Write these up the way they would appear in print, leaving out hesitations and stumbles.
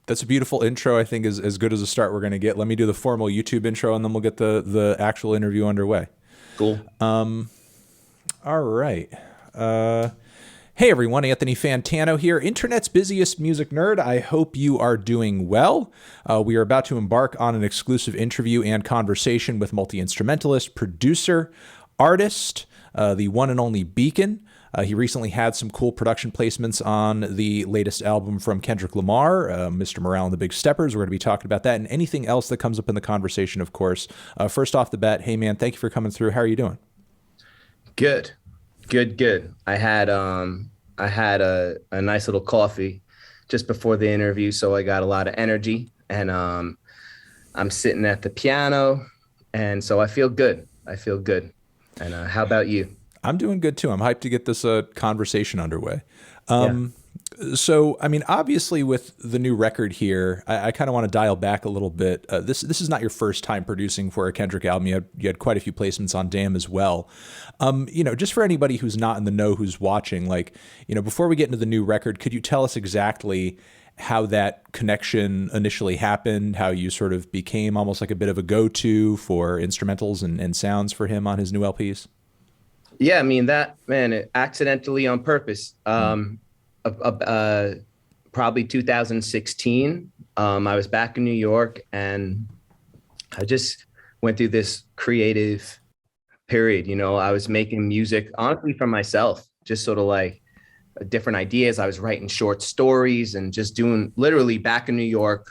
That's a beautiful intro. I think is as good as a start we're going to get. Let me do the formal YouTube intro, and then we'll get the actual interview underway. Cool. All right. Hey everyone, Anthony Fantano here, internet's busiest music nerd. I hope you are doing well. We are about to embark on an exclusive interview and conversation with multi-instrumentalist, producer, artist, the one and only Bekon. He recently had some cool production placements on the latest album from Kendrick Lamar, Mr. Morale and the Big Steppers. We're going to be talking about that and anything else that comes up in the conversation, of course. First off the bat, hey man, thank you for coming through. How are you doing? Good. Good. I had a nice little coffee just before the interview, so I got a lot of energy, and I'm sitting at the piano, and so I feel good. And how about you? I'm doing good too. I'm hyped to get this conversation underway. Yeah. So, I mean, obviously, with the new record here, I kind of want to dial back a little bit. This is not your first time producing for a Kendrick album. You had quite a few placements on Damn as well. Just for anybody who's not in the know, who's watching, before we get into the new record, could you tell us exactly how that connection initially happened, how you sort of became almost like a bit of a go-to for instrumentals and sounds for him on his new LPs? Yeah, I mean it accidentally on purpose. Probably 2016. I was back in New York, and I just went through this creative period. I was making music honestly for myself, just sort of like different ideas. I was writing short stories and just doing literally back in New York,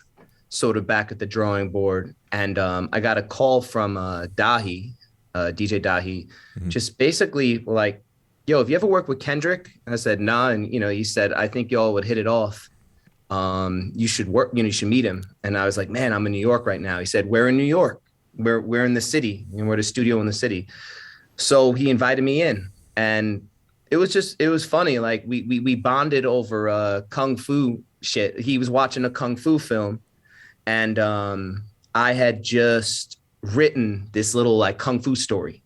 sort of back at the drawing board. And I got a call from DJ Dahi, just basically like, yo, have you ever worked with Kendrick? And I said, nah. And, he said, I think y'all would hit it off. You should work, you should meet him. And I was like, man, I'm in New York right now. He said, we're in New York. We're in the city, and we're at a studio in the city. So he invited me in, and it was funny. Like we bonded over Kung Fu shit. He was watching a Kung Fu film, and I had just written this little like Kung Fu story.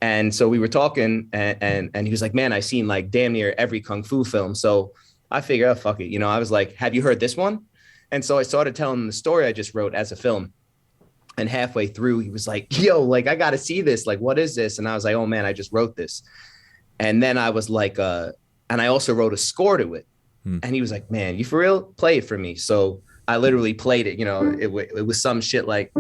And so we were talking, and he was like, man, I've seen like damn near every Kung Fu film. So I figured, oh, fuck it. I was like, have you heard this one? And so I started telling him the story I just wrote as a film. And halfway through, he was like, yo, like, I got to see this. Like, what is this? And I was like, oh man, I just wrote this. And then I was like, and I also wrote a score to it. And he was like, man, you for real? Play it for me. So I literally played it. It was some shit like,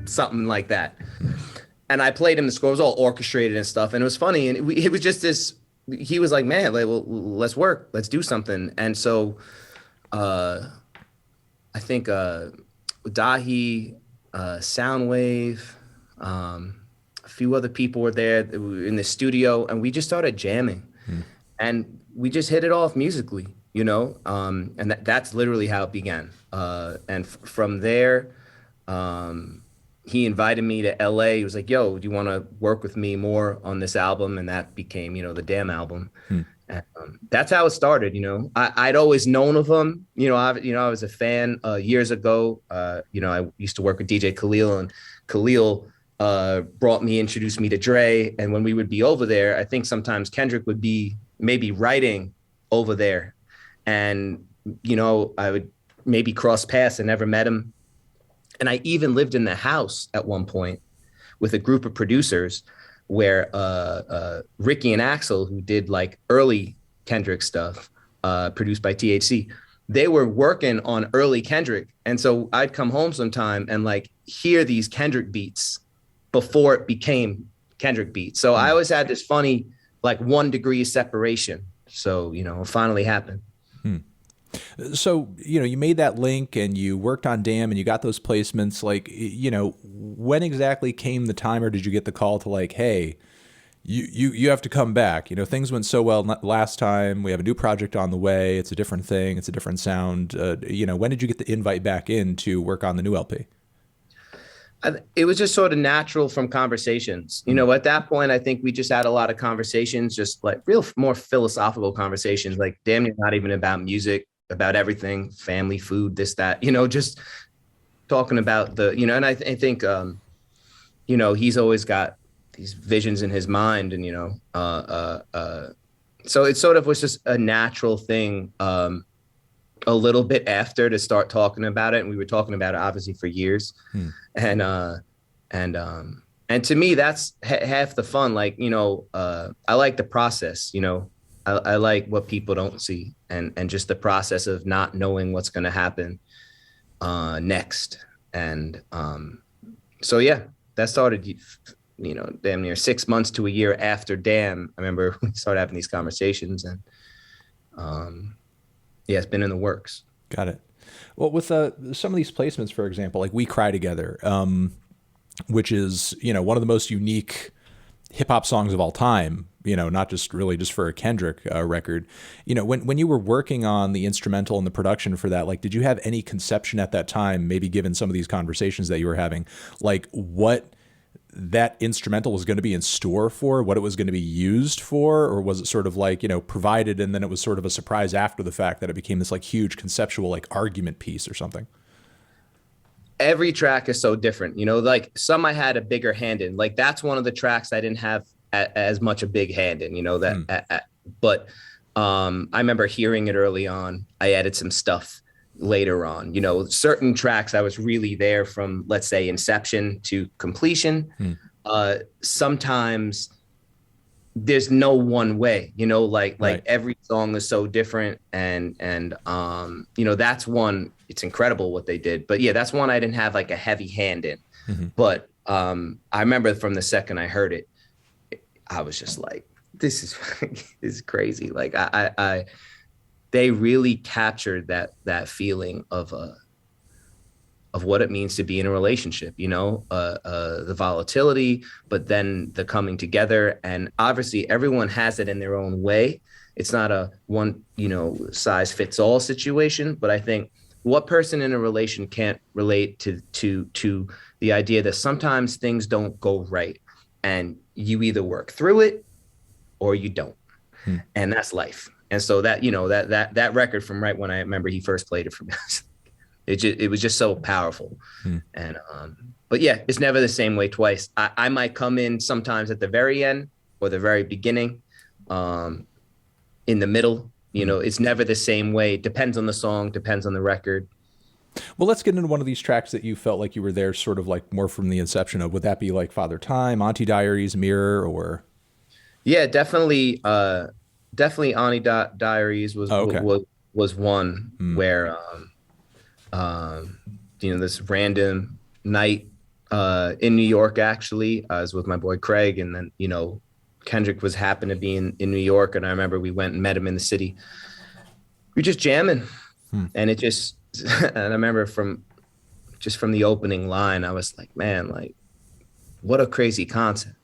something like that. And I played him the score. It was all orchestrated and stuff. And it was funny. And it was just this, he was like, man, like, well, let's work. Let's do something. And so I think Dahi, Soundwave, a few other people were there in the studio, and we just started jamming. And we just hit it off musically, and that's literally how it began. And from there, he invited me to LA. He was like, yo, do you want to work with me more on this album? And that became, the Damn album. And, that's how it started. I'd always known of him. I was a fan years ago. I used to work with DJ Khalil, and Khalil introduced me to Dre. And when we would be over there, I think sometimes Kendrick would be maybe writing over there. And, I would maybe cross paths and never met him. And I even lived in the house at one point with a group of producers where Ricky and Axel, who did like early Kendrick stuff, produced by THC, they were working on early Kendrick. And so I'd come home sometime and like hear these Kendrick beats before it became Kendrick beats. So I always had this funny like 1 degree separation. So, it finally happened. So, you made that link and you worked on Damn and you got those placements. Like, when exactly came the time, or did you get the call to like, hey, you have to come back? Things went so well last time. We have a new project on the way. It's a different thing. It's a different sound. When did you get the invite back in to work on the new LP? It was just sort of natural from conversations. At that point, I think we just had a lot of conversations, just like real more philosophical conversations, like damn near not even about music. about everything, family, food, this, that, just talking about and I think, he's always got these visions in his mind, and, so it sort of was just a natural thing, a little bit after, to start talking about it. And we were talking about it obviously for years. And, and to me, that's half the fun. Like, I like the process, I like what people don't see, and just the process of not knowing what's going to happen next. And so, yeah, that started, damn near 6 months to a year after Damn. I remember we started having these conversations, and yeah, it's been in the works. Got it. Well, with some of these placements, for example, like We Cry Together, which is, one of the most unique hip hop songs of all time, not just really just for a Kendrick record. When you were working on the instrumental and the production for that, like, did you have any conception at that time, maybe given some of these conversations that you were having, like what that instrumental was going to be in store for, what it was going to be used for? Or was it sort of like, provided, and then it was sort of a surprise after the fact that it became this like huge conceptual like argument piece or something? Every track is so different, like some I had a bigger hand in. Like, that's one of the tracks I didn't have as much a big hand in, but I remember hearing it early on. I added some stuff later on, certain tracks I was really there from, let's say, inception to completion. Sometimes there's no one way, like Right. every song is so different. And that's one, it's incredible what they did. But yeah, that's one I didn't have like a heavy hand in. But I remember from the second I heard it, I was just like, this is crazy. Like they really captured that feeling of what it means to be in a relationship, the volatility, but then the coming together. And obviously everyone has it in their own way. It's not a one, size fits all situation, but I think what person in a relation can't relate to the idea that sometimes things don't go right, and you either work through it or you don't. And that's life. And so that, that record from right when I remember he first played it for me, it was just so powerful. And, but yeah, it's never the same way twice. I might come in sometimes at the very end or the very beginning, in the middle, it's never the same way. Depends on the song, depends on the record. Well, let's get into one of these tracks that you felt like you were there sort of like more from the inception of. Would that be like Father Time, Auntie, Diaries, Mirror, or? Yeah, definitely. Definitely Auntie Diaries was, Oh, okay. was one where, this random night in New York, actually, I was with my boy Craig, and then, Kendrick was happened to be in New York. And I remember we went and met him in the city. We were just jamming, and it just, and I remember from the opening line, I was like, man, like, what a crazy concept,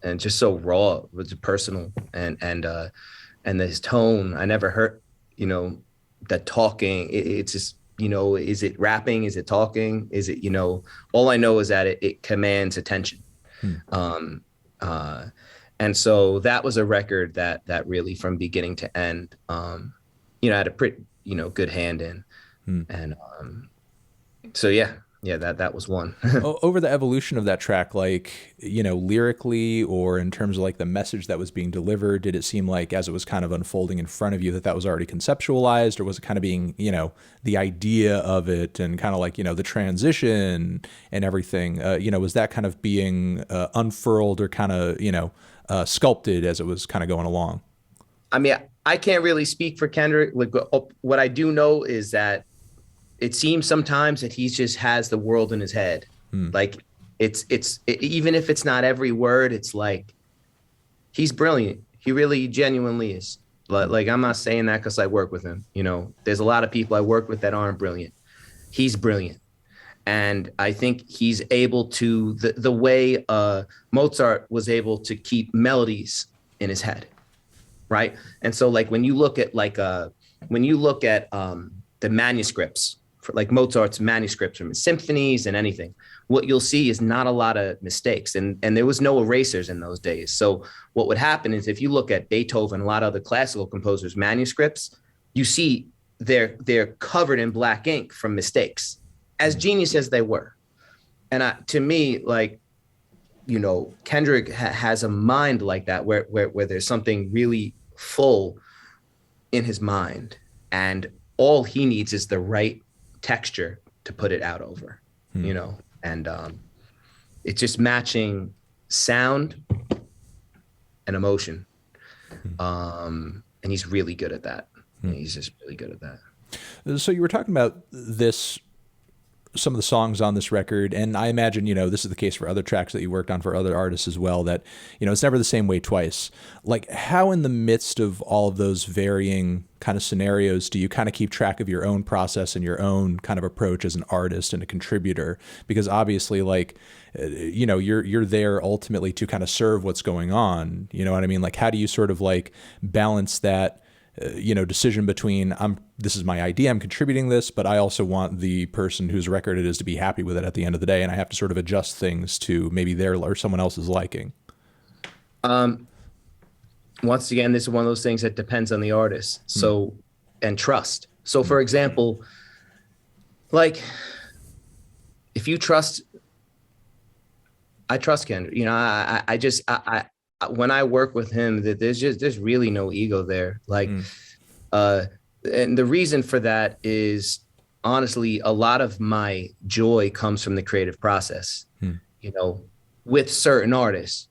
and just so raw, it was personal, and his tone. I never heard, that talking. It's just, is it rapping? Is it talking? Is it, all I know is that it commands attention. And so that was a record that really, from beginning to end, had a pretty, good hand in. And so yeah, that was one. Over the evolution of that track, like, lyrically, or in terms of like the message that was being delivered, did it seem like as it was kind of unfolding in front of you that was already conceptualized, or was it kind of being, the idea of it and kind of like, the transition and everything, was that kind of being unfurled or kind of, sculpted as it was kind of going along? I mean, I can't really speak for Kendrick. Like, what I do know is that it seems sometimes that he just has the world in his head. Like even if it's not every word, it's like, he's brilliant. He really genuinely is. Like, I'm not saying that because I work with him. There's a lot of people I work with that aren't brilliant. He's brilliant. And I think he's able to, the way Mozart was able to keep melodies in his head. Right. And so like, when you look at the manuscripts, for like Mozart's manuscripts from his symphonies and anything, what you'll see is not a lot of mistakes, and there was no erasers in those days. So what would happen is, if you look at Beethoven, a lot of other classical composers' manuscripts, you see they're covered in black ink from mistakes, as genius as they were. And to me, like, you know, Kendrick has a mind like that, where there's something really full in his mind, and all he needs is the right texture to put it out over, you know, and it's just matching sound and emotion. And he's really good at that. He's just really good at that. So you were talking about this, some of the songs on this record, and I imagine, you know, this is the case for other tracks that you worked on for other artists as well, that, you know, it's never the same way twice. Like, how in the midst of all of those varying kind of scenarios do you kind of keep track of your own process and your own kind of approach as an artist and a contributor? Because obviously, like, you know, you're there ultimately to kind of serve what's going on. You know what I mean? Like, how do you sort of like balance that, you know, decision between this is my idea, I'm contributing this, but I also want the person whose record it is to be happy with it at the end of the day, and I have to sort of adjust things to maybe their or someone else's liking? Once again, this is one of those things that depends on the artist. So, and trust. So, for example, like, if you trust, I trust Kendrick. You know, I just when I work with him, that there's really no ego there. Like, and the reason for that is, honestly, a lot of my joy comes from the creative process. You know, with certain artists,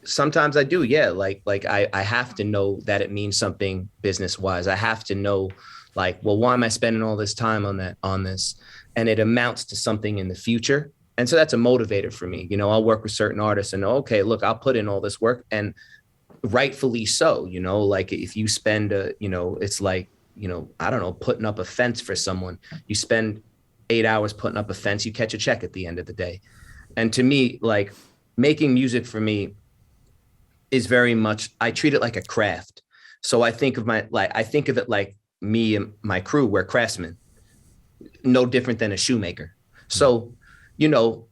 sometimes I do, yeah. Like I have to know that it means something business wise. I have to know, like, well, why am I spending all this time on this, and it amounts to something in the future. And so that's a motivator for me. You know, I'll work with certain artists and, okay, look, I'll put in all this work, and rightfully so. You know, like, if you spend, you know, it's like, you know, I don't know, putting up a fence for someone. You spend 8 hours putting up a fence, you catch a check at the end of the day. And to me, like, making music for me is very much, I treat it like a craft. So I think of it like me and my crew, we're craftsmen, no different than a shoemaker. So, you know,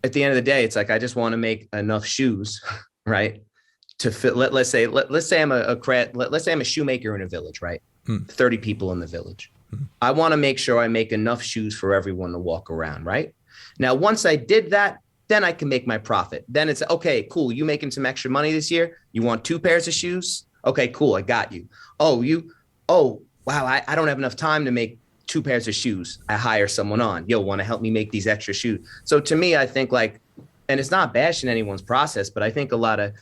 at the end of the day, it's like, I just want to make enough shoes, right, to fit. Let's say I'm let's say I'm a shoemaker in a village, right? 30 people in the village. I want to make sure I make enough shoes for everyone to walk around, right? Now, once I did that, then I can make my profit. Then it's, okay, cool. You making some extra money this year? You want 2 pairs of shoes? Okay, cool. I got you. Oh, wow. I don't have enough time to make 2 pairs of shoes. I hire someone on. Yo, want to help me make these extra shoes? So to me, I think, like, and it's not bashing anyone's process, but I think a lot of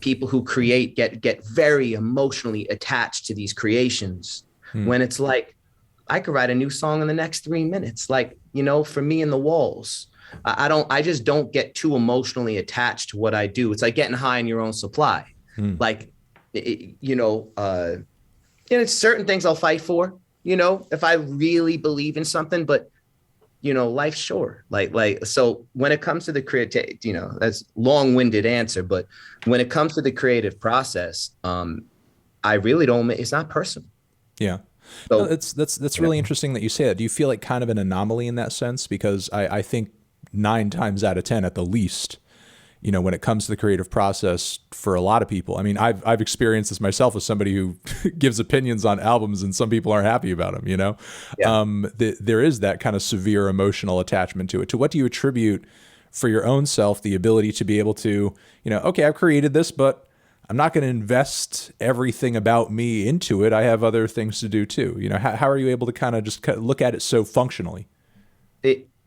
people who create get very emotionally attached to these creations, when it's like, I could write a new song in the next 3 minutes. Like, you know, for me in the walls, I just don't get too emotionally attached to what I do. It's like getting high in your own supply. Like, you know, it's certain things I'll fight for, you know, if I really believe in something, but, you know, life's short. Like, so when it comes to the creative, you know, that's long-winded answer, but when it comes to the creative process, I really don't, it's not personal. Yeah. So, no, that's really interesting that you say that. Do you feel like kind of an anomaly in that sense? Because I think 9 times out of 10 at the least, you know, when it comes to the creative process for a lot of people, I mean, I've experienced this myself as somebody who gives opinions on albums and some people aren't happy about them, you know. There is that kind of severe emotional attachment to it. To what do you attribute for your own self the ability to be able to, you know, okay, I've created this, but I'm not going to invest everything about me into it. I have other things to do too. You know, how are you able to kind of just look at it so functionally?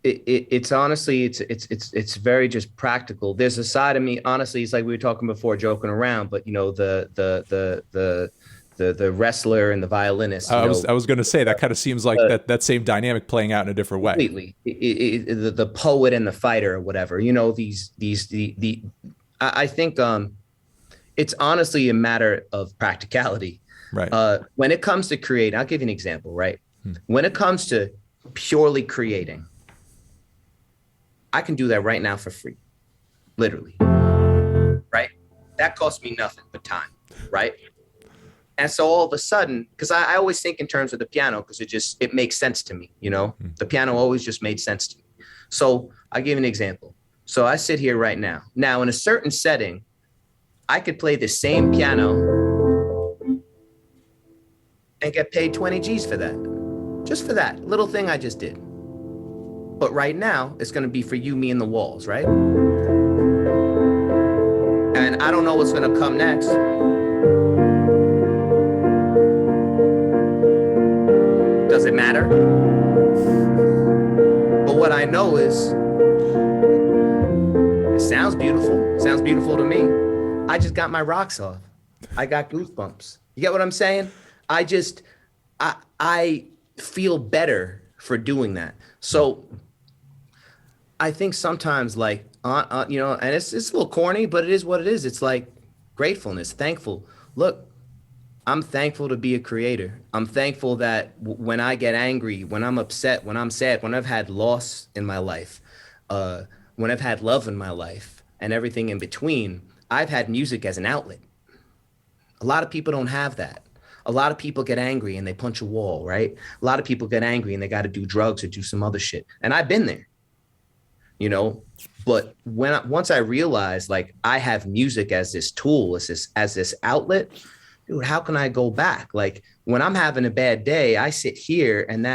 It's honestly, it's very just practical. There's a side of me, honestly, it's like we were talking before, joking around, but, you know, the wrestler and the violinist. I was going to say that kind of seems like that same dynamic playing out in a different way. Completely. The poet and the fighter or whatever, you know, I think it's honestly a matter of practicality. Right. When it comes to creating, I'll give you an example, right? When it comes to purely creating, I can do that right now for free, literally, right? That costs me nothing but time, right? And so all of a sudden, because I always think in terms of the piano, because it makes sense to me, you know? The piano always just made sense to me. So I'll give you an example. So I sit here right now. Now, in a certain setting, I could play the same piano and get paid 20 G's for that. Just for that little thing I just did. But right now, it's going to be for you, me, and the walls, right? And I don't know what's going to come next. Does it matter? But what I know is it sounds beautiful. It sounds beautiful to me. I just got my rocks off. I got goosebumps. You get what I'm saying? I feel better for doing that. So I think sometimes, like, you know, and it's a little corny, but it is what it is. It's like gratefulness, thankful. Look, I'm thankful to be a creator. I'm thankful that when I get angry, when I'm upset, when I'm sad, when I've had loss in my life, when I've had love in my life and everything in between, I've had music as an outlet. A lot of people don't have that. A lot of people get angry and they punch a wall, right? A lot of people get angry and they got to do drugs or do some other shit. And I've been there, you know, but once I realized, like, I have music as this tool, as this outlet, dude, how can I go back? Like, when I'm having a bad day, I sit here and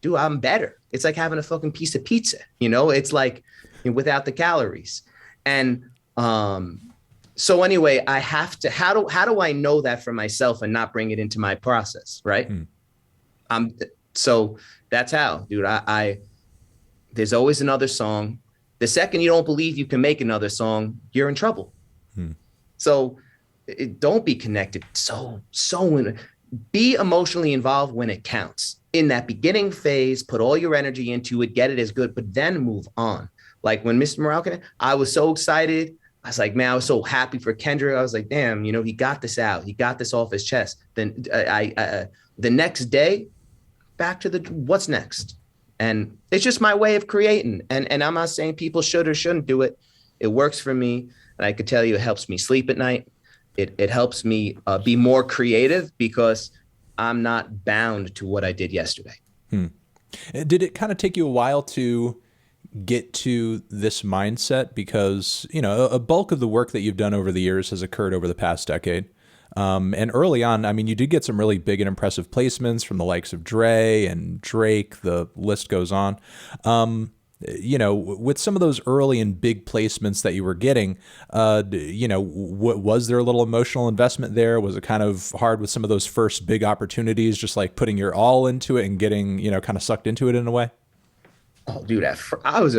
dude, I'm better. It's like having a fucking piece of pizza, you know? It's like, you know, without the calories. And so anyway, I have to, how do I know that for myself and not bring it into my process, right? So that's how, dude, I there's always another song. The second you don't believe you can make another song, you're in trouble. So don't be connected. Be emotionally involved when it counts. In that beginning phase, put all your energy into it, get it as good, but then move on. Like when Mr. Morale came, I was so excited. I was like, man, I was so happy for Kendrick. I was like, damn, you know, he got this out. He got this off his chest. Then the next day, back to what's next? And it's just my way of creating. And I'm not saying people should or shouldn't do it. It works for me. And I could tell you it helps me sleep at night. It helps me be more creative because I'm not bound to what I did yesterday. Did it kind of take you a while to get to this mindset? Because, you know, a bulk of the work that you've done over the years has occurred over the past decade. And early on, I mean, you did get some really big and impressive placements from the likes of Dre and Drake. The list goes on. You know, with some of those early and big placements that you were getting, you know, was there a little emotional investment there? Was it kind of hard with some of those first big opportunities, just like putting your all into it and getting, you know, kind of sucked into it in a way? Oh, dude, I was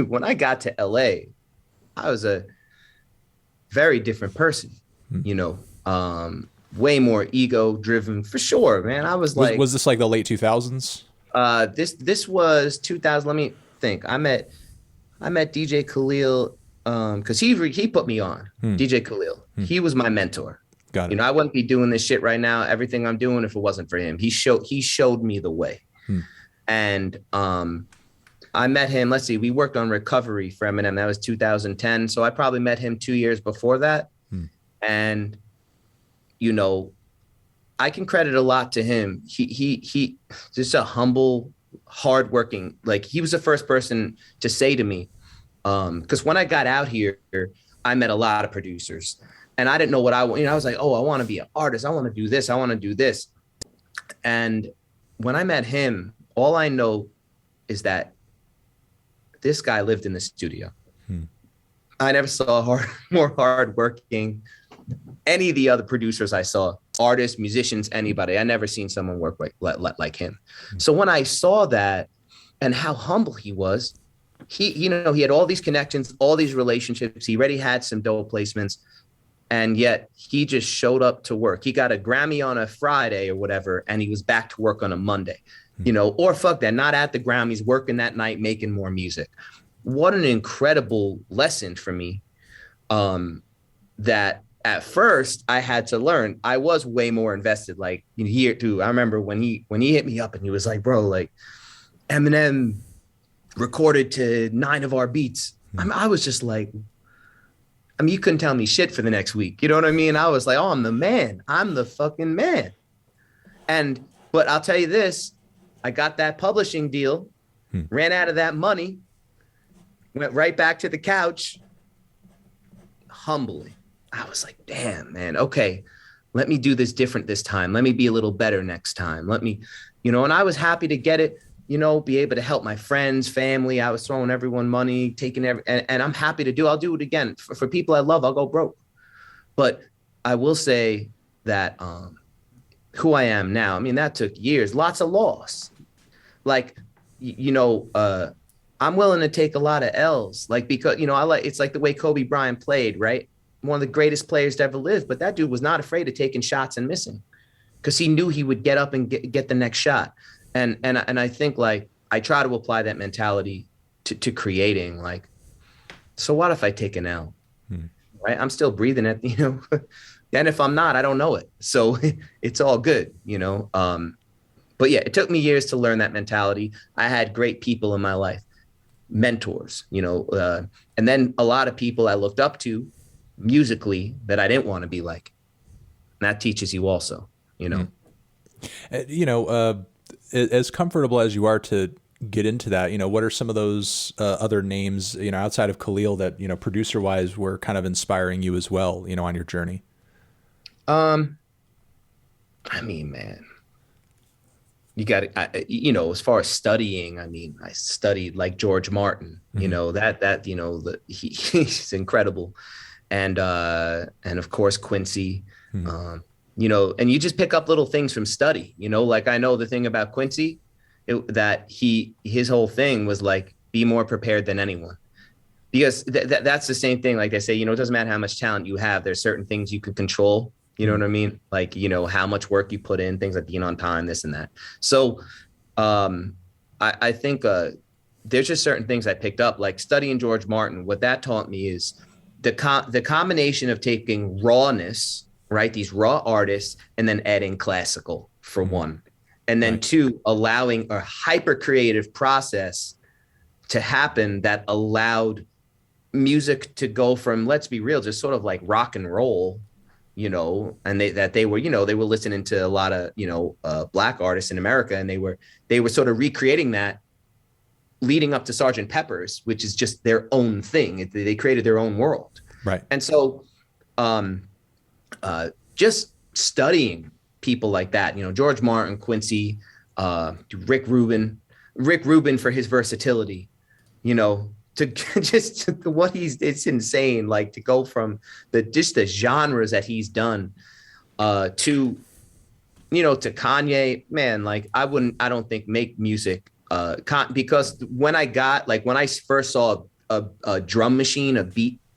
when I got to LA, I was a very different person, you know, way more ego driven for sure, man. I was like, was this like the late 2000s? This was 2000. Let me think. I met DJ Khalil, cause he put me on. DJ Khalil. He was my mentor. Got it. You know, I wouldn't be doing this shit right now, everything I'm doing, if it wasn't for him. He showed me the way. And, I met him, let's see, we worked on Recovery for Eminem. That was 2010. So I probably met him 2 years before that. And, you know, I can credit a lot to him. He just a humble, hardworking, like he was the first person to say to me, because when I got out here, I met a lot of producers and I didn't know what I want. You know, I was like, oh, I want to be an artist. I want to do this. I want to do this. And when I met him, all I know is that this guy lived in the studio. I never saw more hardworking. Any of the other producers I saw, artists, musicians, anybody, I never seen someone work like him. So when I saw that and how humble he was, you know, he had all these connections, all these relationships. He already had some dope placements, and yet he just showed up to work. He got a Grammy on a Friday or whatever, and he was back to work on a Monday. You know, or fuck that, not at the Grammys, working that night, making more music. What an incredible lesson for me. That at first I had to learn. I was way more invested. Like here too. I remember when he hit me up and he was like, bro, like Eminem recorded to 9 of our beats. I was just like, I mean, you couldn't tell me shit for the next week. You know what I mean? I was like, oh, I'm the man. I'm the fucking man. But I'll tell you this, I got that publishing deal, ran out of that money, went right back to the couch, humbly. I was like, damn, man, okay, let me do this different this time. Let me be a little better next time. Let me, and I was happy to get it, be able to help my friends, family. I was throwing everyone money, and I'm happy to I'll do it again. For people I love, I'll go broke. But I will say that who I am now, I mean, that took years, lots of loss. Like, I'm willing to take a lot of L's, like, because, it's like the way Kobe Bryant played, right? One of the greatest players to ever live, but that dude was not afraid of taking shots and missing because he knew he would get up and get the next shot. And I think, like, I try to apply that mentality to creating, like, so what if I take an L, right? I'm still breathing at, and if I'm not, I don't know it. So it's all good, but yeah, it took me years to learn that mentality. I had great people in my life, mentors, and then a lot of people I looked up to musically that I didn't want to be like. And that teaches you also, As comfortable as you are to get into that, what are some of those other names, outside of Khalil that, producer wise were kind of inspiring you as well, on your journey? I mean, man, you got to, as far as studying, I mean, I studied like George Martin, he's incredible. And of course, Quincy, and you just pick up little things from study, like I know the thing about Quincy, his whole thing was like, be more prepared than anyone. Because that's the same thing. Like they say, it doesn't matter how much talent you have. There's certain things you can control. You know what I mean? Like, how much work you put in, things like being on time, this and that. So I think there's just certain things I picked up, like studying George Martin. What that taught me is the combination of taking rawness, right? These raw artists, and then adding classical for one. And then two, allowing a hyper creative process to happen that allowed music to go from, let's be real, just sort of like rock and roll, and they were listening to a lot of, Black artists in America. And they were sort of recreating that leading up to Sgt. Pepper's, which is just their own thing. They created their own world. Right. And so just studying people like that, George Martin, Quincy, Rick Rubin for his versatility, to just what it's insane. Like to go from the genres that he's done to Kanye, man, like I don't think make music because when I first saw a drum machine,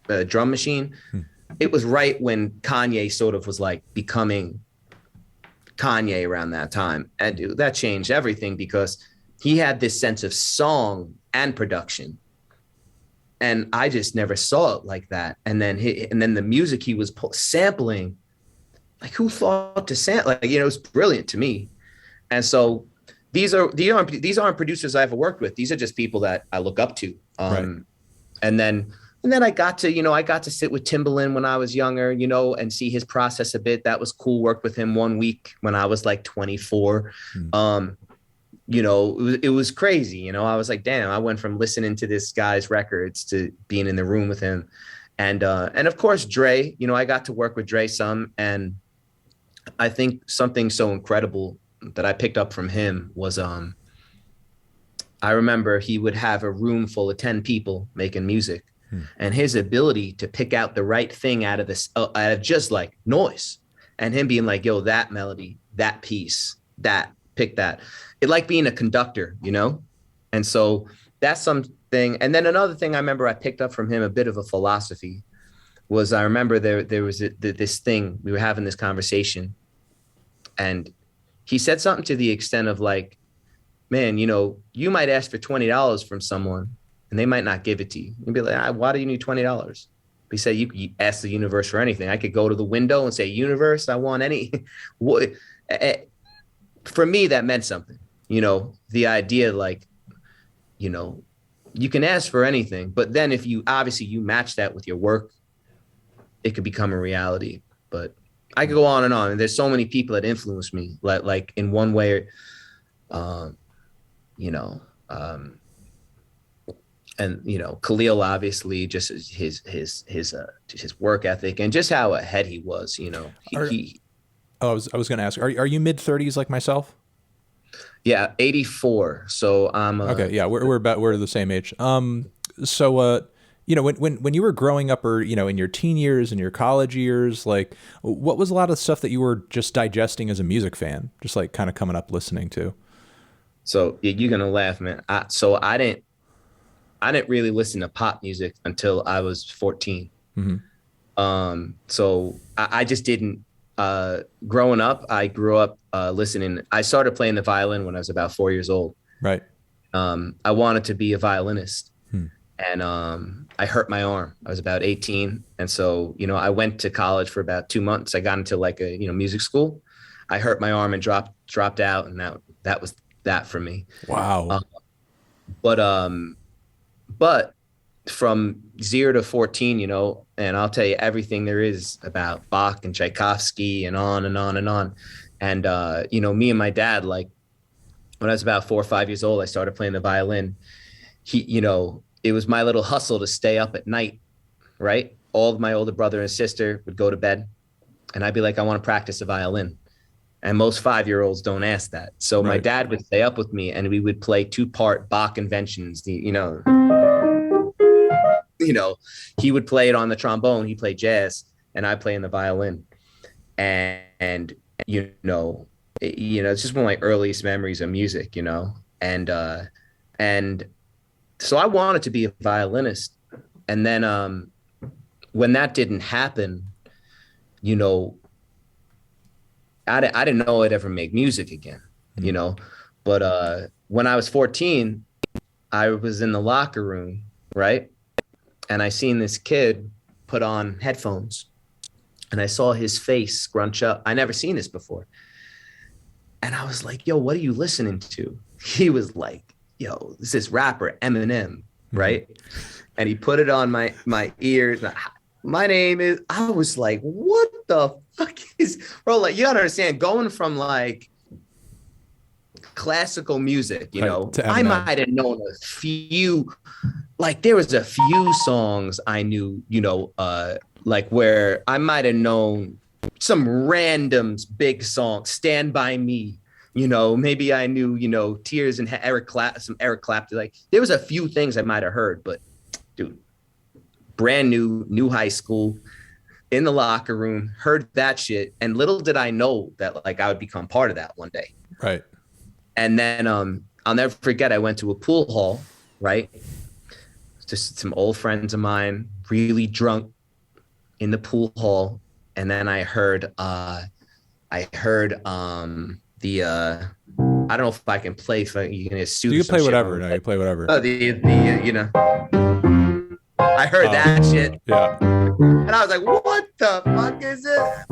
a drum machine, it was right when Kanye sort of was like becoming Kanye around that time. And dude, that changed everything because he had this sense of song and production. And I just never saw it like that. And then the music he was sampling, like who thought to sample? Like, it was brilliant to me. And so these aren't producers I ever worked with. These are just people that I look up to. Right. And then I got to sit with Timbaland when I was younger, and see his process a bit. That was cool. Worked with him 1 week when I was like 24. It was crazy. I was like, damn, I went from listening to this guy's records to being in the room with him. And of course, Dre, I got to work with Dre some. And I think something so incredible that I picked up from him was, I remember he would have a room full of 10 people making music. And his ability to pick out the right thing out of this, out of just like noise, and him being like, yo, that melody, that piece, pick that. It like being a conductor, And so that's something. And then another thing I remember I picked up from him, a bit of a philosophy, was I remember there was this thing, we were having this conversation, and he said something to the extent of like, man, you might ask for $20 from someone and they might not give it to you. You'd be like, why do you need $20? He said, you ask the universe for anything. I could go to the window and say, universe, I want any. For me, that meant something, the idea like, you can ask for anything, but then if you match that with your work, it could become a reality. But I could go on and on. And there's so many people that influence me, like in one way, and Khalil, obviously, just his work ethic and just how ahead he was. Oh, I was going to ask, are you mid 30s like myself? Yeah, 84. So I'm Okay, yeah, we're the same age. So when you were growing up, or in your teen years and your college years, like what was a lot of stuff that you were just digesting as a music fan, just like kind of coming up listening to? so you're gonna laugh, man. I didn't really listen to pop music until I was 14. Hmm. So I just didn't. Growing up, I grew up listening. I started playing the violin when I was about 4 years old. Right. I wanted to be a violinist, Hmm. and I hurt my arm. I was about 18, and so I went to college for about 2 months. I got into like a music school. I hurt my arm and dropped out, and that was that for me. Wow. Um, but from 0 to 14, and I'll tell you everything there is about Bach and Tchaikovsky and on and on and on. And me and my dad, like when I was about 4 or 5 years old, I started playing the violin. It was my little hustle to stay up at night, right? All of my older brother and sister would go to bed, and I'd be like, I want to practice the violin. And most 5-year-olds don't ask that. So my Right. dad would stay up with me, and we would play two-part Bach inventions. You know, he would play it on the trombone, he played jazz, and I play in the violin. And it's just one of my earliest memories of music, and and so I wanted to be a violinist. And then when that didn't happen, you know, I didn't know I'd ever make music again, Hmm. you know. But when I was 14, I was in the locker room, right? And I seen this kid put on headphones, and I saw his face scrunch up. I never seen this before. And I was like, yo, what are you listening to? He was like, yo, this is rapper Eminem, Hmm. right? And he put it on my ears. My name is, I was like, what the fuck is, bro? Like, you gotta understand, going from like classical music, Right. To I Eminem. might have known a few, like there was a few songs I knew, like where I might have known some random big song, Stand By Me. Maybe I knew, Tears and some Eric Clapton. Like there was a few things I might have heard, but dude, brand new high school, in the locker room, heard that shit. And little did I know that like I would become part of that one day. Right. And then I'll never forget, I went to a pool hall, right? Just some old friends of mine, really drunk in the pool hall. And then the I don't know if I can play, if you can sue You can some play shit. whatever. No, you play whatever. Oh, I heard that shit, Yeah. and I was like, what the fuck is this?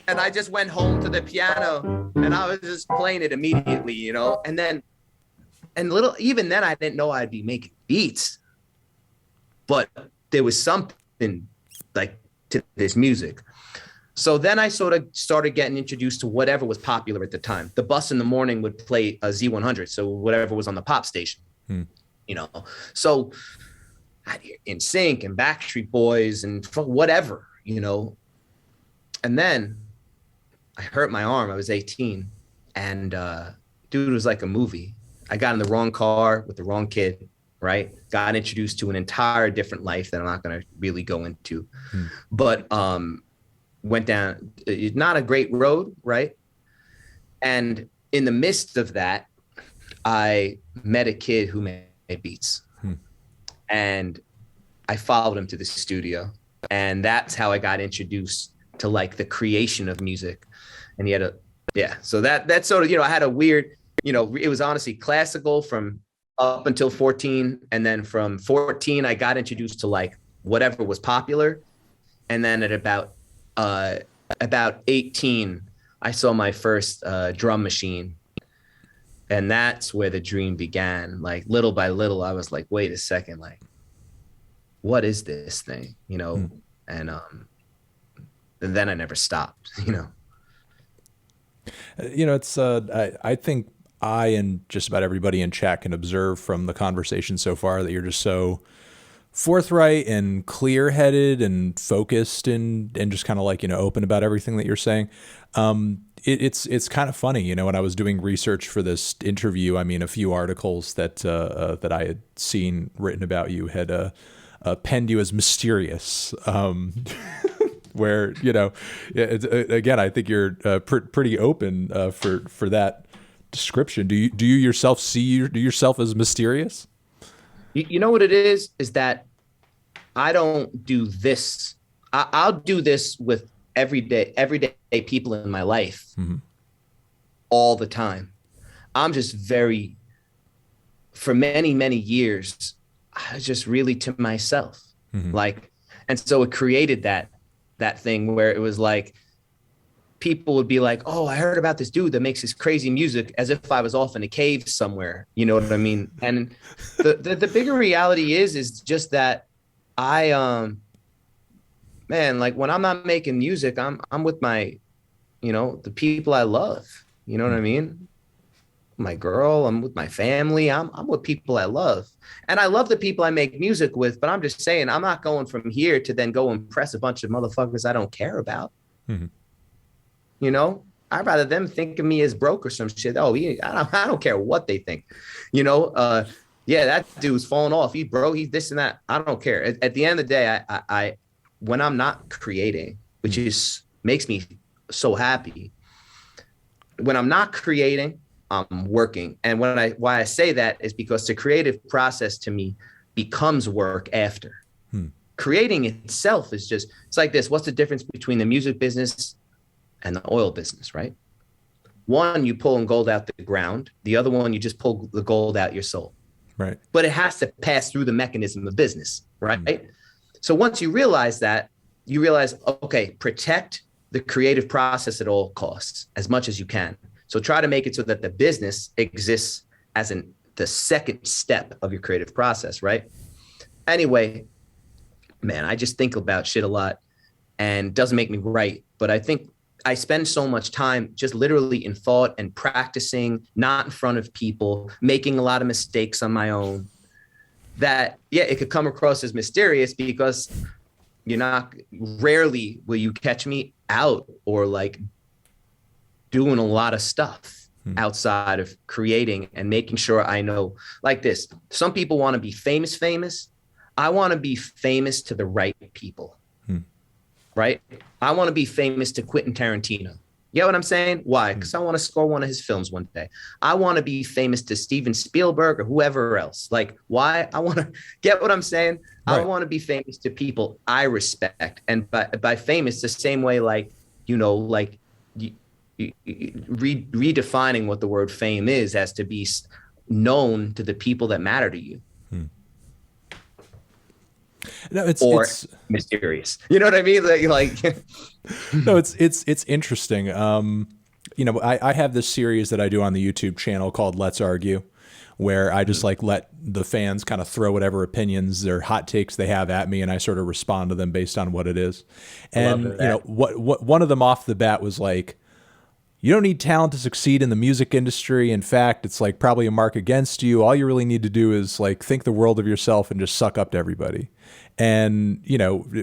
And I just went home to the piano, and I was just playing it immediately, and even then I didn't know I'd be making beats, but there was something like to this music. So then I sort of started getting introduced to whatever was popular at the time. The bus in the morning would play a Z100, so whatever was on the pop station, Hmm. So I'd hear NSYNC and Backstreet Boys and whatever, And then I hurt my arm. I was 18, and dude, it was like a movie. I got in the wrong car with the wrong kid, right? Got introduced to an entire different life that I'm not going to really go into, Hmm. but went down not a great road, right? And in the midst of that, I met a kid who made beats, Hmm. and I followed him to the studio, and that's how I got introduced to like the creation of music. And he had so that's sort of, I had a weird, it was honestly classical from up until 14. And then from 14, I got introduced to like whatever was popular. And then at about 18, I saw my first drum machine. And that's where the dream began. Like little by little, I was like, wait a second, like, what is this thing? Hmm. And then I never stopped. It's I think I and just about everybody in chat can observe from the conversation so far that you're just so forthright and clear-headed and focused and just kind of like, open about everything that you're saying. It's kind of funny, when I was doing research for this interview, I mean, a few articles that I had seen written about you had penned you as mysterious, where, again, I think you're pretty open for that description. Do you yourself see yourself as mysterious? You know what it is that I don't do this. I'll do this with everyday people in my life, mm-hmm. all the time. I'm just for many, many years, I was just really to myself. Mm-hmm. And so it created that thing where it was like, people would be like, oh, I heard about this dude that makes this crazy music, as if I was off in a cave somewhere. You know what I mean? And the bigger reality is just that man, like when I'm not making music, I'm with my, the people I love. You know what I mean? My girl, I'm with my family. I'm with people I love. And I love the people I make music with, but I'm just saying, I'm not going from here to then go impress a bunch of motherfuckers I don't care about. Mm-hmm. I'd rather them think of me as broke or some shit. Oh, I don't care what they think. Yeah, that dude's falling off. He broke. He's this and that. I don't care. At the end of the day, I when I'm not creating, which makes me so happy. When I'm not creating, I'm working. And why I say that is because the creative process to me becomes work after. Creating itself is it's like this. What's the difference between the music business and the oil business, right? One, you pulling gold out the ground. The other one, you just pull the gold out your soul. Right. But it has to pass through the mechanism of business, right? So once you realize that, you realize, okay, protect the creative process at all costs as much as you can. So try to make it so that the business exists as the second step of your creative process, right? Anyway, man, I just think about shit a lot and it doesn't make me write, but I think I spend so much time just literally in thought and practicing, not in front of people, making a lot of mistakes on my own, that, yeah, it could come across as mysterious because rarely will you catch me out or like doing a lot of stuff outside of creating and making sure I know, like this. Some people want to be famous. I want to be famous to the right people. Right? I want to be famous to Quentin Tarantino. You know what I'm saying? Why? Because I want to score one of his films one day. I want to be famous to Steven Spielberg or whoever else. Like, why? I want to get what I'm saying? Right. I want to be famous to people I respect. And by famous, the same way, like, redefining what the word fame is as to be known to the people that matter to you. No, it's mysterious. You know what I mean? Like no, it's interesting. I have this series that I do on the YouTube channel called Let's Argue, where I just like let the fans kind of throw whatever opinions or hot takes they have at me, and I sort of respond to them based on what it is. And what one of them off the bat was like, you don't need talent to succeed in the music industry. In fact, it's like probably a mark against you. All you really need to do is like think the world of yourself and just suck up to everybody. And,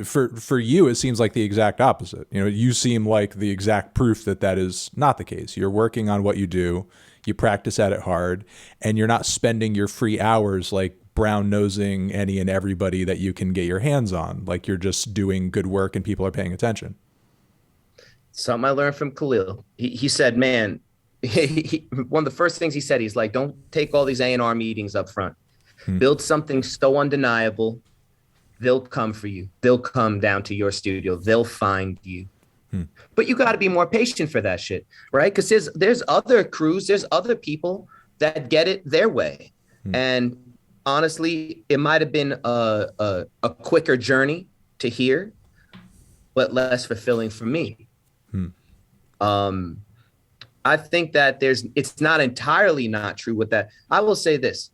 for you, it seems like the exact opposite. You seem like the exact proof that is not the case. You're working on what you do. You practice at it hard, and you're not spending your free hours like brown nosing any and everybody that you can get your hands on. Like you're just doing good work and people are paying attention. Something I learned from Khalil. He said, man, one of the first things he said, he's like, don't take all these A&R meetings up front. Build something so undeniable. They'll come for you. They'll come down to your studio. They'll find you. But you got to be more patient for that shit, right? Because there's other crews, there's other people that get it their way. And honestly, it might have been a quicker journey to here, but less fulfilling for me. I think that it's not entirely not true with that. I will say this.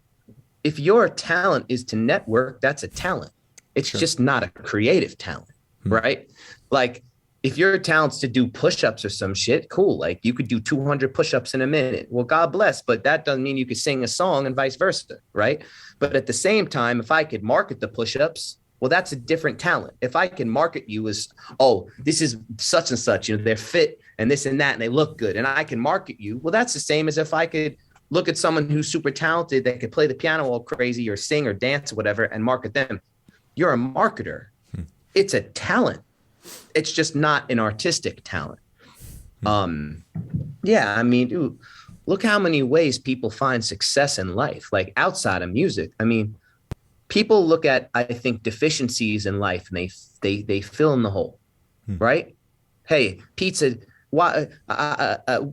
If your talent is to network, that's a talent. It's just not a creative talent, right? Like if your talent's to do push-ups or some shit, cool. Like you could do 200 push-ups in a minute. Well, God bless, but that doesn't mean you could sing a song and vice versa, right? But at the same time, if I could market the push-ups, well, that's a different talent. If I can market you as, oh, this is such and such, you know, they're fit and this and that, and they look good, and I can market you, well, that's the same as if I could look at someone who's super talented that could play the piano all crazy or sing or dance or whatever and market them. You're a marketer. It's a talent. It's just not an artistic talent. Yeah, I mean, dude, look how many ways people find success in life, like outside of music. I mean, people look at, I think, deficiencies in life and they fill in the hole, right? Hey, pizza, why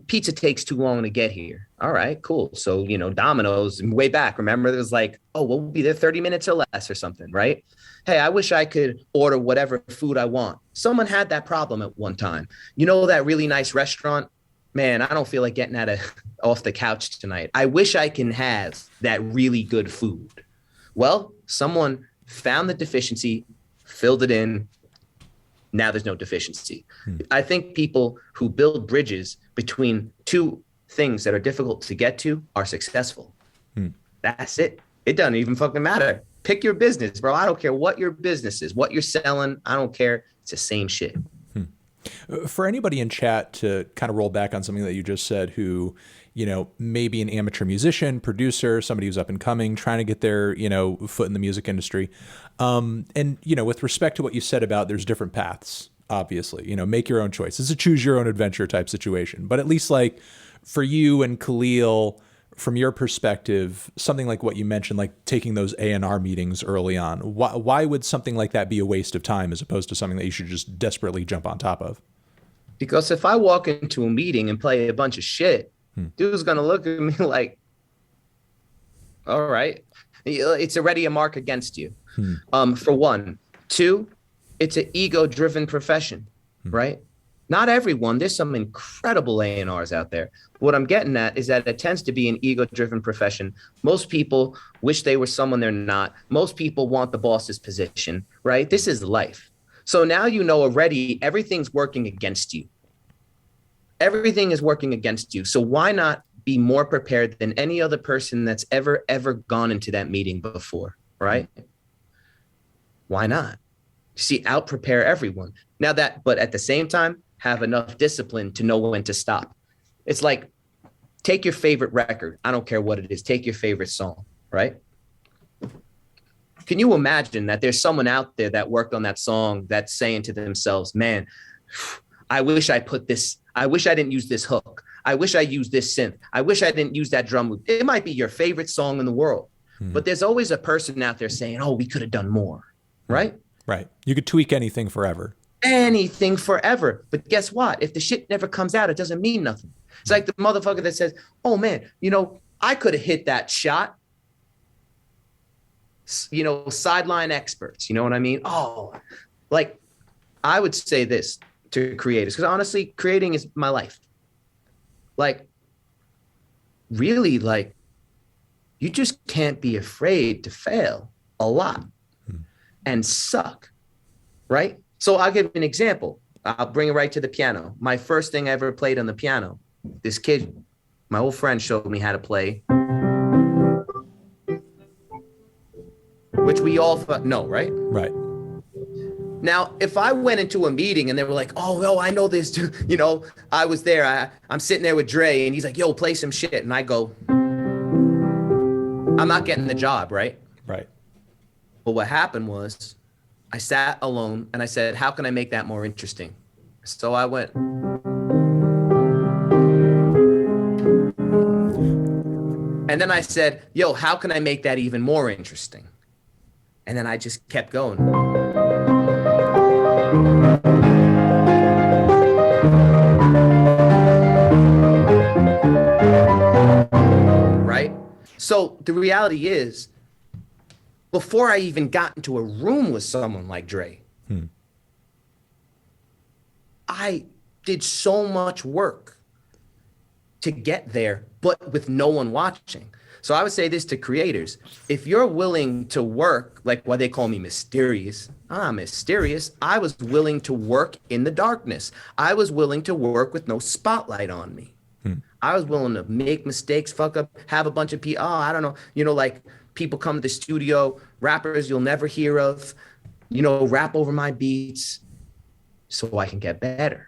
pizza takes too long to get here. All right, cool. So, you know, Domino's way back, remember, it was like, oh, we'll be there 30 minutes or less or something, right? Hey, I wish I could order whatever food I want. Someone had that problem at one time. You know, that really nice restaurant? Man, I don't feel like getting off the couch tonight. I wish I can have that really good food. Well, someone found the deficiency, filled it in. Now there's no deficiency. I think people who build bridges between two things that are difficult to get to are successful. That's it. It doesn't even fucking matter. Pick your business, bro. I don't care what your business is, what you're selling. I don't care. It's the same shit. For anybody in chat to kind of roll back on something that you just said, who, you know, maybe an amateur musician, producer, somebody who's up and coming, trying to get their, you know, foot in the music industry. And, you know, with respect to what you said about there's different paths, obviously, you know, make your own choice. It's a choose your own adventure type situation. But at least like for you and Khalil, from your perspective, something like what you mentioned, like taking those A&R meetings early on, why would something like that be a waste of time as opposed to something that you should just desperately jump on top of? Because if I walk into a meeting and play a bunch of shit, dude's going to look at me like, all right, it's already a mark against you. For one. Two, it's an ego-driven profession, right? Not everyone. There's some incredible A&Rs out there. What I'm getting at is that it tends to be an ego-driven profession. Most people wish they were someone they're not. Most people want the boss's position, right? This is life. So now you know already everything's working against you. Everything is working against you. So why not be more prepared than any other person that's ever gone into that meeting before, right? Why not? See, out-prepare everyone. Now that, but at the same time, have enough discipline to know when to stop. It's like, take your favorite record. I don't care what it is. Take your favorite song, right? Can you imagine that there's someone out there that worked on that song that's saying to themselves, man, I wish I didn't use this hook. I wish I used this synth. I wish I didn't use that drum loop. It might be your favorite song in the world, but there's always a person out there saying, oh, we could have done more, right? Right. You could tweak anything forever. Anything forever. But guess what? If the shit never comes out, it doesn't mean nothing. It's like the motherfucker that says, oh man, you know, I could have hit that shot. You know, sideline experts, you know what I mean? Oh, like I would say this to creators, because honestly, creating is my life. Like, really, like, you just can't be afraid to fail a lot and suck, right? So I'll give you an example. I'll bring it right to the piano. My first thing I ever played on the piano, this kid, my old friend showed me how to play, which we all thought, no, right? Right. Now, if I went into a meeting and they were like, oh, no, I know this, dude. You know, I was there. I'm sitting there with Dre and he's like, yo, play some shit. And I go, I'm not getting the job, right? Right. But what happened was I sat alone and I said, how can I make that more interesting? So I went. And then I said, yo, how can I make that even more interesting? And then I just kept going. Right? So the reality is, before I even got into a room with someone like Dre, I did so much work to get there, but with no one watching. So I would say this to creators. If you're willing to work, like what they call me mysterious, I'm mysterious. I was willing to work in the darkness. I was willing to work with no spotlight on me. I was willing to make mistakes, fuck up, have a bunch of people, I don't know, like people come to the studio, rappers you'll never hear of, rap over my beats so I can get better.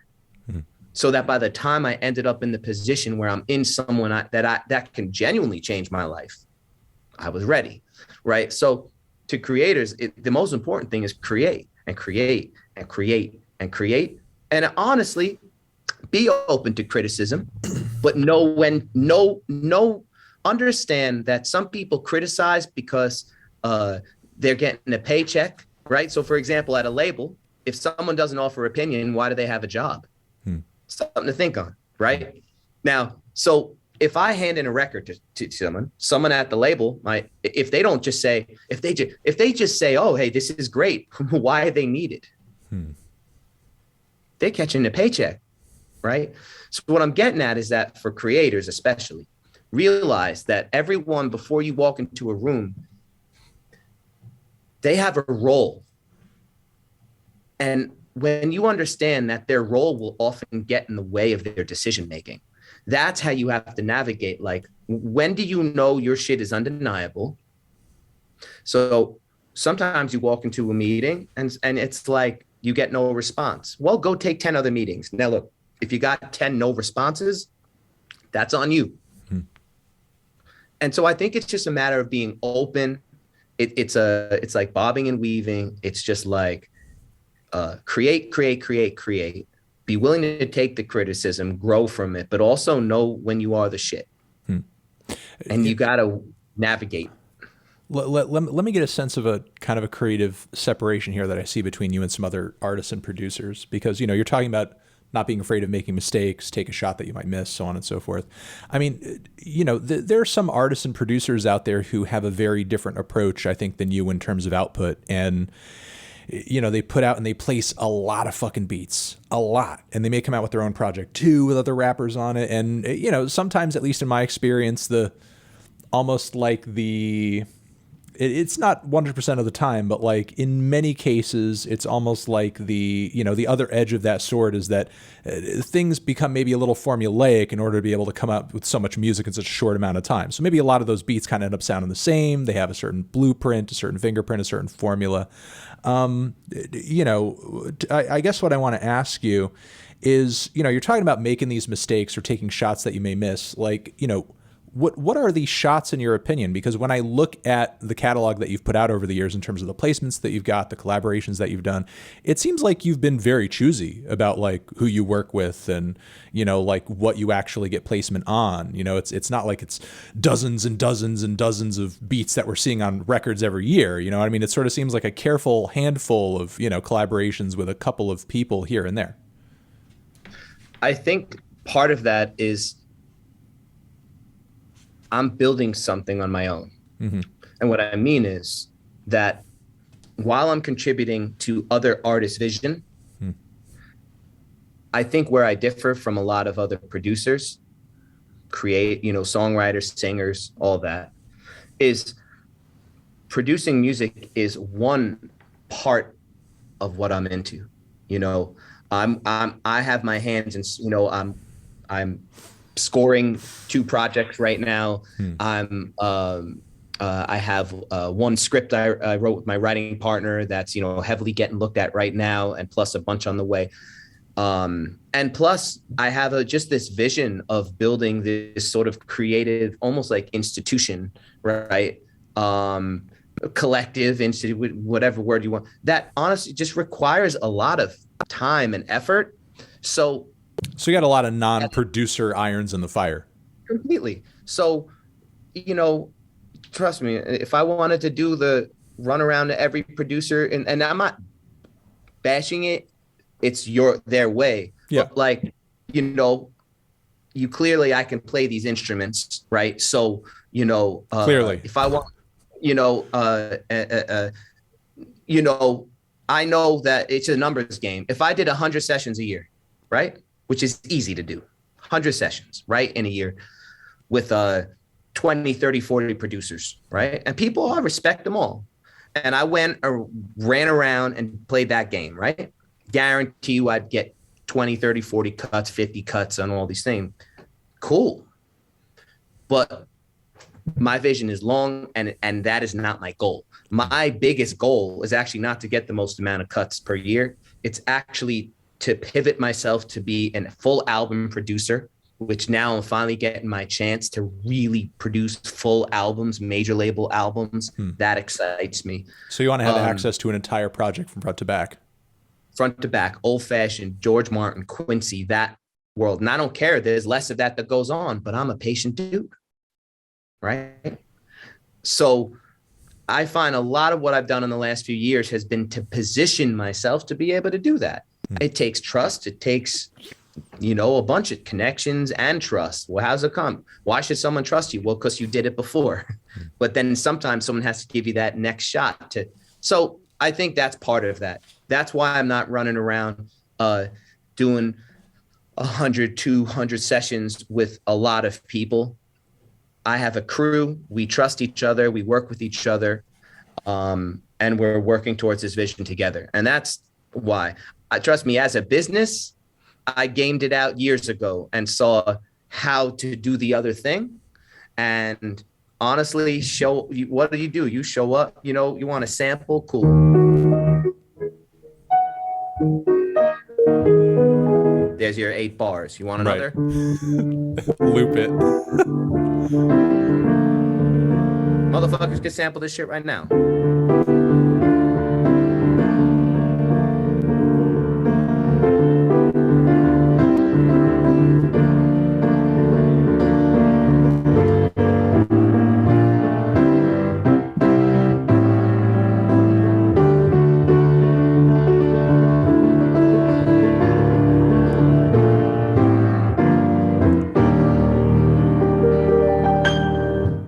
So that by the time I ended up in the position where I'm in someone that can genuinely change my life, I was ready, right? So to creators, the most important thing is create and create and create and create. And honestly, be open to criticism, but understand that some people criticize because they're getting a paycheck, right? So for example, at a label, if someone doesn't offer opinion, why do they have a job? Something to think on, right? Now, so if I hand in a record to someone at the label, if they just say, oh, hey, this is great, why they need it? They're catching a paycheck, right? So what I'm getting at is that for creators especially, realize that everyone, before you walk into a room, they have a role. And when you understand that their role will often get in the way of their decision making, that's how you have to navigate. Like, when do you know your shit is undeniable? So sometimes you walk into a meeting and it's like you get no response. Well, go take 10 other meetings. Now, look, if you got 10 no responses, that's on you. And so I think it's just a matter of being open. It's like bobbing and weaving. It's just like, create. Be willing to take the criticism, grow from it, but also know when you are the shit. And you got to navigate. Let me get a sense of a kind of a creative separation here that I see between you and some other artists and producers, because, you're talking about not being afraid of making mistakes, take a shot that you might miss, so on and so forth. I mean, there are some artists and producers out there who have a very different approach, I think, than you in terms of output. And they put out and they place a lot of fucking beats, a lot. And they may come out with their own project too, with other rappers on it. And, sometimes, at least in my experience, it's not 100% of the time, but like in many cases, it's almost like the other edge of that sword is that things become maybe a little formulaic in order to be able to come out with so much music in such a short amount of time. So maybe a lot of those beats kind of end up sounding the same. They have a certain blueprint, a certain fingerprint, a certain formula. I guess what I want to ask you is, you're talking about making these mistakes or taking shots that you may miss. Like, what are these shots in your opinion? Because when I look at the catalog that you've put out over the years in terms of the placements that you've got, the collaborations that you've done, it seems like you've been very choosy about like who you work with and, like what you actually get placement on. It's not like it's dozens and dozens and dozens of beats that we're seeing on records every year. You know what I mean? It sort of seems like a careful handful of, collaborations with a couple of people here and there. I think part of that is I'm building something on my own. And what I mean is that while I'm contributing to other artists' vision, I think where I differ from a lot of other producers, songwriters, singers, all that, is producing music is one part of what I'm into. I have my hands in, I'm scoring 2 projects right now. I have one script I wrote with my writing partner that's heavily getting looked at right now, and plus a bunch on the way. And plus I have just this vision of building this sort of creative, almost like institution, right? Collective institute, whatever word you want, that honestly just requires a lot of time and effort. So you got a lot of non-producer irons in the fire. Completely. So, trust me, if I wanted to do the run around to every producer, and I'm not bashing it, it's their way. Yeah. But like, you clearly, I can play these instruments, right? So, clearly, if I want, I know that it's a numbers game. If I did 100 sessions a year, right? Which is easy to do. 100 sessions, right, in a year with 20, 30, 40 producers, right? And people, I respect them all. And I went or ran around and played that game, right? Guarantee you I'd get 20, 30, 40 cuts, 50 cuts on all these things. Cool. But my vision is long, and that is not my goal. My biggest goal is actually not to get the most amount of cuts per year. It's actually to pivot myself to be a full album producer, which now I'm finally getting my chance to really produce full albums, major label albums. That excites me. So you want to have access to an entire project from front to back? Front to back, old fashioned, George Martin, Quincy, that world. And I don't care. There's less of that goes on, but I'm a patient dude. Right. So I find a lot of what I've done in the last few years has been to position myself to be able to do that. It takes trust. It takes, a bunch of connections and trust. Well, how's it come? Why should someone trust you? Well, because you did it before. But then sometimes someone has to give you that next shot so I think that's part of that. That's why I'm not running around doing 100, 200 sessions with a lot of people. I have a crew. We trust each other. We work with each other. And we're working towards this vision together. And that's why. Trust me, as a business, I gamed it out years ago and saw how to do the other thing. And honestly, what do? You show up, you want a sample? Cool. There's your 8 bars. You want another? Right. Loop it. Motherfuckers can sample this shit right now.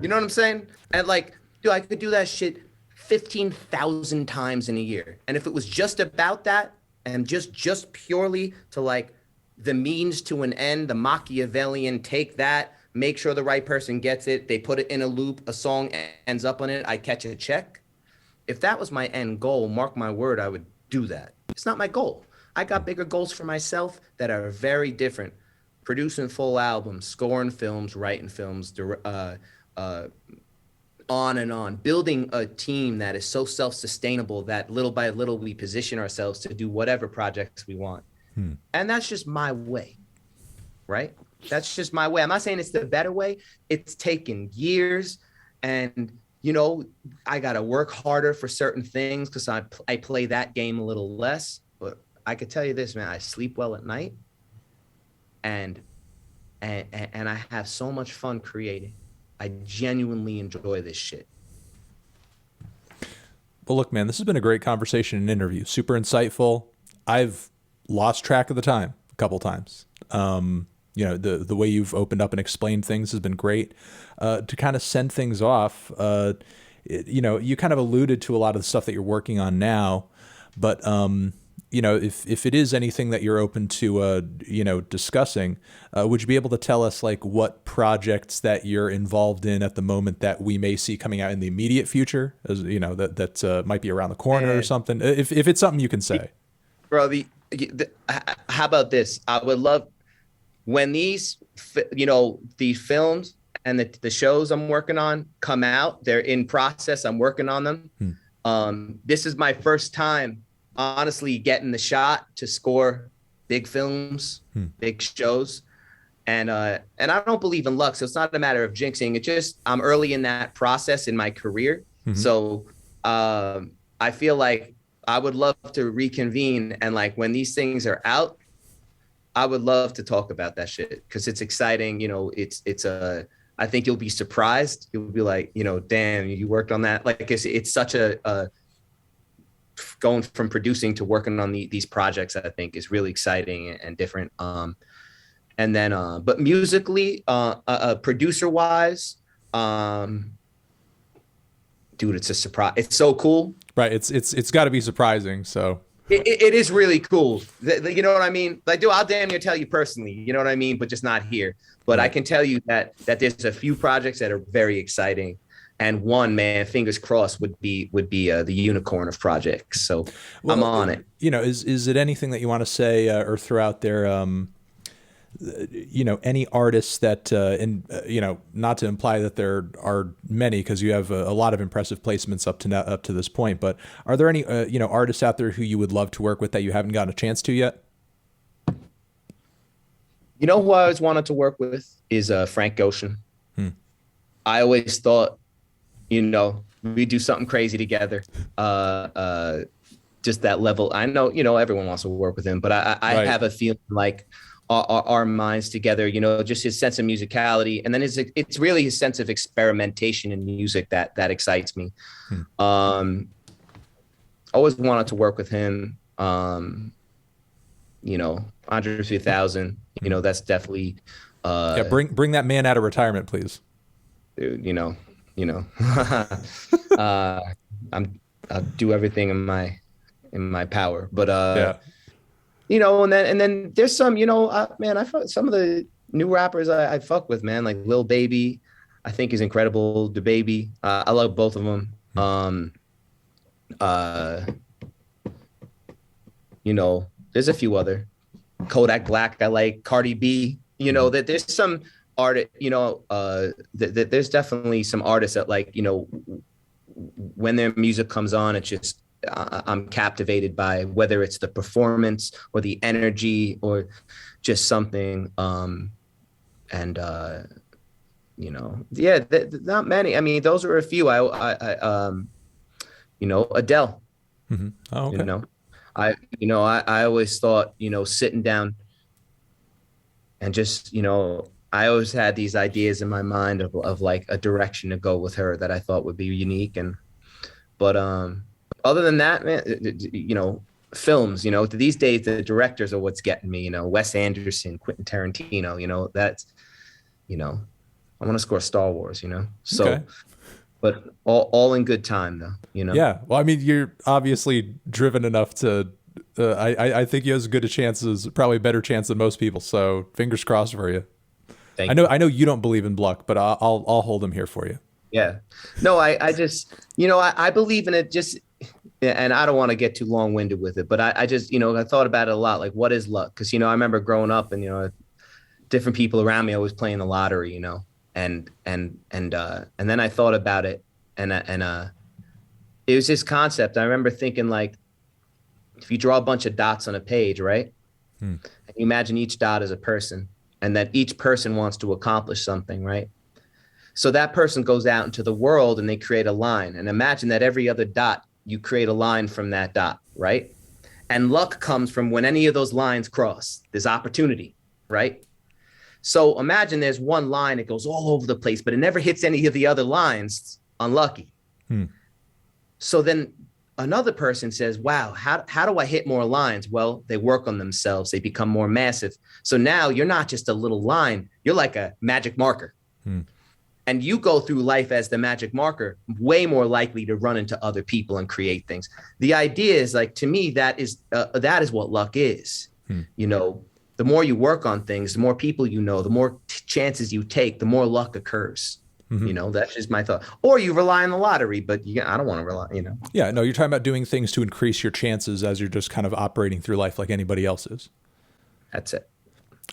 You know what I'm saying? And dude, I could do that shit 15,000 times in a year. And if it was just about that and just purely to the means to an end, the Machiavellian, take that, make sure the right person gets it, they put it in a loop, a song ends up on it, I catch a check. If that was my end goal, mark my word, I would do that. It's not my goal. I got bigger goals for myself that are very different. Producing full albums, scoring films, writing films, on and on, building a team that is so self-sustainable that little by little we position ourselves to do whatever projects we want. And that's just my way, right? That's just my way. I'm not saying it's the better way. It's taken years, and I got to work harder for certain things because I play that game a little less. But I could tell you this, man, I sleep well at night, and I have so much fun creating. I genuinely enjoy this shit. Well, look, man, this has been a great conversation and interview. Super insightful. I've lost track of the time a couple times. The way you've opened up and explained things has been great. To kind of send things off, you kind of alluded to a lot of the stuff that you're working on now, but if it is anything that you're open to, discussing, would you be able to tell us what projects that you're involved in at the moment that we may see coming out in the immediate future, as that might be around the corner or something, if it's something you can say? Bro, how about this? I would love when these, these films and the shows I'm working on come out, they're in process. I'm working on them. This is my first time honestly getting the shot to score big films, big shows. And I don't believe in luck. So it's not a matter of jinxing. It's just, I'm early in that process in my career. So I feel like I would love to reconvene. And when these things are out, I would love to talk about that shit. Cause it's exciting. I think you'll be surprised. You'll be like, damn, you worked on that. It's such a going from producing to working on these projects, I think is really exciting and different. And then, but musically, producer wise, dude, it's a surprise. It's so cool. Right. It's got to be surprising. So it is really cool. You know what I mean? Like, dude, I'll damn near tell you personally. You know what I mean? But just not here. But I Right. can tell you that there's a few projects that are very exciting, and one, man, fingers crossed, would be the unicorn of projects. So I'm Well, on it. is it anything that you want to say or throw out there? Any artists that, and not to imply that there are many, because you have a lot of impressive placements up to this point. But are there any, artists out there who you would love to work with that you haven't gotten a chance to yet? You know who I always wanted to work with is Frank Goshen. Hmm. I always thought, we do something crazy together. Just that level. I know, everyone wants to work with him, but I Right. have a feeling like our minds together, just his sense of musicality. And then it's really his sense of experimentation in music that excites me. Always wanted to work with him. Andre 3000, that's definitely, Yeah, bring that man out of retirement, please. dude, uh, I'll do everything in my power, but, Yeah. and then there's some, man, I fuck some of the new rappers I fuck with, man, like Lil Baby, I think is incredible. The Baby, I love both of them. Uh, there's a few other Kodak Black. I like Cardi B. That there's some art. There's definitely some artists that like. When their music comes on, it's just I'm captivated by whether it's the performance or the energy or just something. Yeah, not many. I mean, those are a few. Adele. Hmm. Oh, okay. I always thought, sitting down and just, I always had these ideas in my mind of like a direction to go with her that I thought would be unique. But other than that, man, films, these days, the directors are what's getting me, Wes Anderson, Quentin Tarantino, I want to score Star Wars, so, Okay. but all in good time though. Yeah. Well, I mean, you're obviously driven enough to. I think you have as good a chance as probably a better chance than most people. So fingers crossed for you. Thank you. I know you don't believe in luck, but I'll hold them here for you. Yeah. No, I just, I believe in it just, and I don't want to get too long winded with it, but I just, I thought about it a lot. Like, what is luck? Cause, I remember growing up and, different people around me always playing the lottery, and then I thought about it and it was this concept. I remember thinking like, if you draw a bunch of dots on a page, right? And you imagine each dot is a person and that each person wants to accomplish something, right? So that person goes out into the world and they create a line, and imagine that every other dot, you create a line from that dot, right? And luck comes from when any of those lines cross. There's opportunity, right? So imagine there's one line that goes all over the place, but it never hits any of the other lines. Unlucky. So then another person says, wow, how do I hit more lines? Well, they work on themselves. They become more massive. So now you're not just a little line. You're like a magic marker. And you go through life as the magic marker, way more likely to run into other people and create things. The idea is like, to me, that is what luck is. The more you work on things, the more people the more chances you take, the more luck occurs. That's just my thought. Or you rely on the lottery, but I don't want to rely, Yeah, no, you're talking about doing things to increase your chances as you're just kind of operating through life like anybody else is. That's it.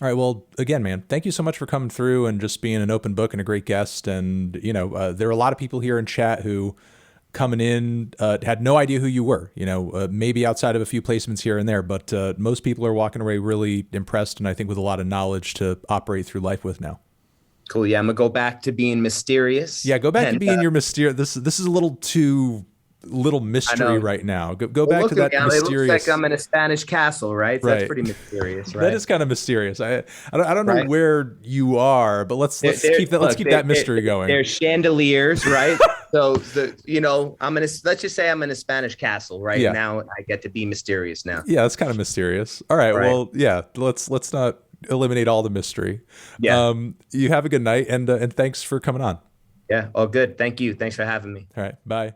All right. Well, again, man, thank you so much for coming through and just being an open book and a great guest. And, there are a lot of people here in chat who coming in had no idea who you were, maybe outside of a few placements here and there, but most people are walking away really impressed and I think with a lot of knowledge to operate through life with now. Cool. Yeah, I'm gonna go back to being mysterious. Yeah, go back to being your mysterious. This is a little too little mystery right now. Go back to that mysterious. It looks like I'm in a Spanish castle, right? So that's pretty mysterious, right? That is kind of mysterious. I don't know where you are, but let's keep that mystery going. There's chandeliers, right? So let's just say I'm in a Spanish castle, right? Yeah. Now I get to be mysterious now. Yeah, that's kind of mysterious. All right. Well, yeah. Let's not eliminate all the mystery. Yeah. You have a good night and thanks for coming on. Yeah. Oh, good. Thank you. Thanks for having me. All right. Bye.